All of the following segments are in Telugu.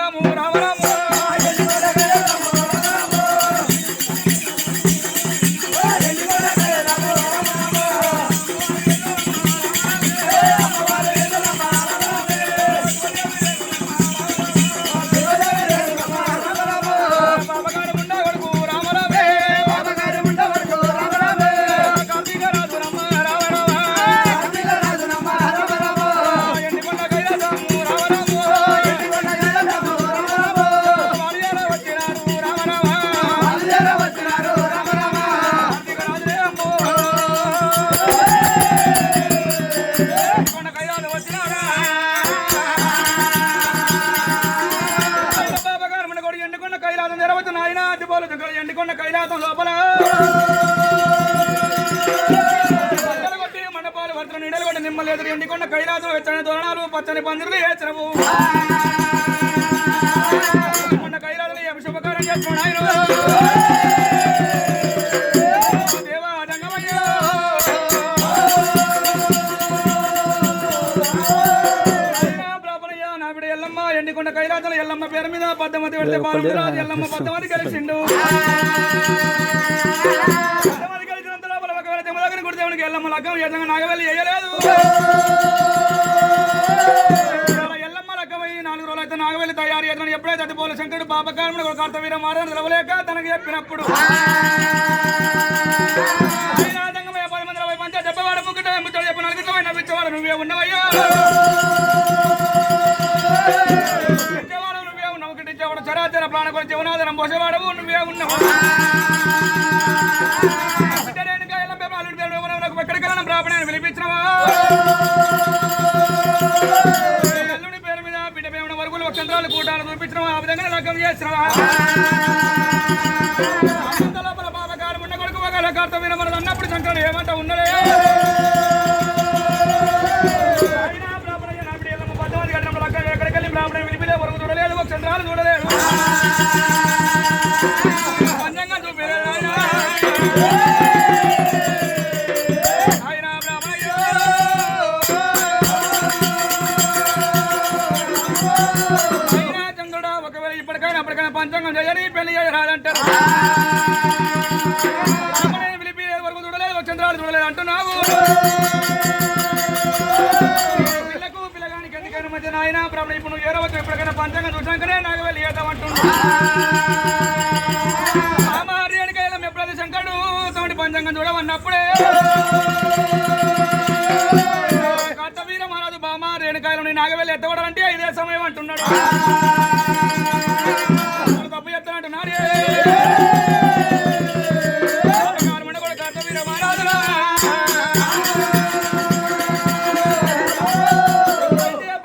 కైలాసము రామరాము ఎండుకున్న కైలాసం లోపల మండపాలు వర్తన నీడలు కూడా నిమ్మలేదు ఎండుకున్న కైలాసం వెచ్చని తోరణాలు పచ్చని పందిరులు ఏచరవు కైలాసం ఏమి శుభకారం చేస్తున్నాడు దేవా జంగమయ్య నా బిడ్డ ఎల్లమ్మ ఎండుకున్న కైలాసం ఎల్లమ్మ పేరు మీద పద్దమతి పెడితే బాలురాజు ఎల్లమ్మ పద్దమతి కలిసిండు పద్దమతి కలిసినంత లోపల ఒకవేళ తెమ్మదగిన గుడిదేవునికి ఎల్లమ్మ లగ్గం ఏదంగా నాగవెల్లి వేయలేదు ఎల్లమ్మ లగ్గమై 4 రోజులు అయితే నాగవెల్లి తయారు చేద్దాం ఎప్పుడైతే అడ్డుపోలు శంకరుడు పాపకారముడు కార్తవీర మారని నిలవలేక తనకు చెప్పినప్పుడు దంగమయ్య 10 మంది 20 మంది చెప్పవాడు ముగ్గుట ముచ్చడు చెప్పి నలుగుతామై నవ్వించేవాడు నువ్వే ఉన్నవయ్యా చరాచర ప్రాణ కొలి జీవనాధారం పోసేవాడవు నువ్వే ఉన్నావు ఎక్కడికెళ్ళిన బ్రాహ్మణాన్ని పిలిపించినవా అల్లుడి పేరు మీద బిడ్డ పేరు వరకులు చంద్రాలు కూటాలు చూపించినవా ఆ విధంగా లగ్గం చేసినవా లోపల పాపకాలం ఉన్న కొడుకు ఒకళ్ళ కార్తవీర మనది అన్నప్పుడు శంకరుడు ఏమంటా ఉన్నదే ఎక్కడికెళ్ళి బ్రాహ్మణాన్ని పిలిపిలే వరకు చూడలేదు ఒక చంద్రాలు చూడలేదు పంచంగా చూపలేదు చంద్రుడా ఒకవేళ ఇప్పటికైనా అప్పటికైనా పంచంగం చేయని పెళ్లి చేయరాదంటారు పిలిపి వరకు చూడలేదు ఒక చంద్రాలు చూడలేదు అంటున్నావు పిల్లకు పిల్లగానికి ఎందుకైనా మధ్య నాయన బ్రాహ్మణ ఇప్పుడు నువ్వు ఏరవచ్చు ఎప్పటికైనా పంచంగం చూసాకనే నాకు వెళ్ళి చేద్దామంటున్నా ఎప్పుడైతే శంకరుడు తోటి పంచంగం చూడమన్నప్పుడే కార్తవీర మహారాజు బామ రేణుకాయలు నాగవెల్లి ఎత్తకూడాలంటే ఇదే సమయం అంటున్నాడు తప్పు చెప్తానంటున్నాడు కూడా కార్తవీర మహారాజు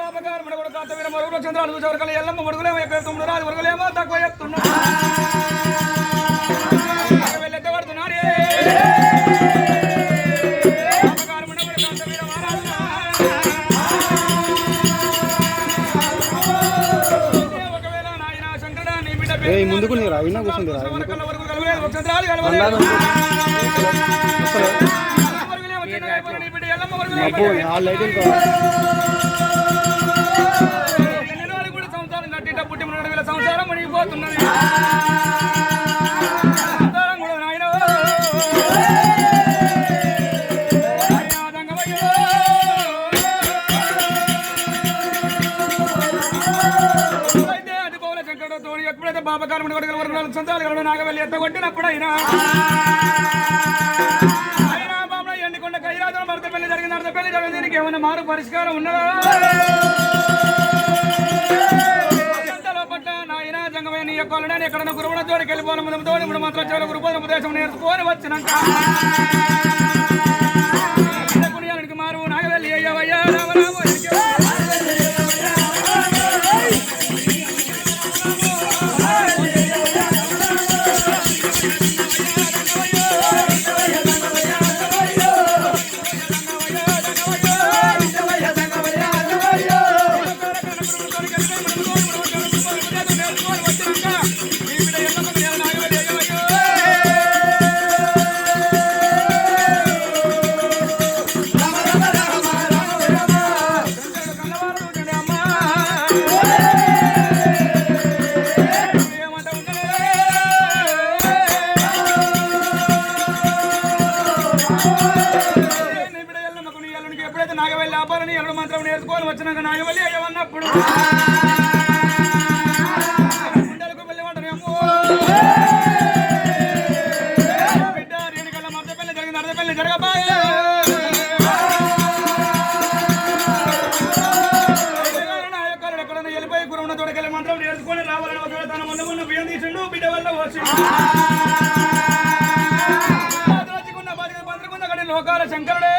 బాబగారు కూడా కార్తవీర మరుగులు చంద్రాలు చూసే వరకు ఎల్లమ్మ మరుగులేమో ఎక్కువ 9 రాజు వరకులేమో తక్కువ చెప్తున్నాడు ముందుకు అయినా కూర్చుంది సంసారం కట్టిట పుట్టి 3,000 సంవత్సరం మునిగిపోతున్నది ఎప్పుడైతే బాబకారం సంతాలు నాగవెల్లి ఎత్తగొట్టినప్పుడు అయినా బాబా ఎండుకున్న కైలాసం భర్త పెళ్లి జరిగింది అర్థ పెళ్లి జరిగింది దీనికి ఏమైనా మారు పరిష్కారం ఉన్నదా పట్ల నాయన జంగమైన నీ యొక్క ఎక్కడన్నా గురువుల జోడికి వెళ్ళిపోవాలి ముందు తోడి 3 మాత్రం చెవుల గురుపోయిన ఉపదేశం నేర్చుకొని వచ్చినాక మారు నాగవెల్లి అయ్యవయ్యా రామరామ ఆపాలని ఎవరు మంత్రం నేర్చుకోవాలి వచ్చినాక నాగవల్లి అయ్యవన్నప్పుడు గుండెలకు వెళ్ళి ఉంటారేమో బిడ్డ రేణుకల్ల మరద పెళ్లి జరిగింది అర్ధ పెళ్లి జరగబాయే ఎక్కడన్నా వెళ్ళిపోయి గురువున్న తోడకెళ్ళి మంత్రం నేర్చుకొని రావాలని ఒక తన ముందు ముందు బియ్యం తీసిండు బిడ్డ వల్ల వచ్చి లోకాల శంకరుడే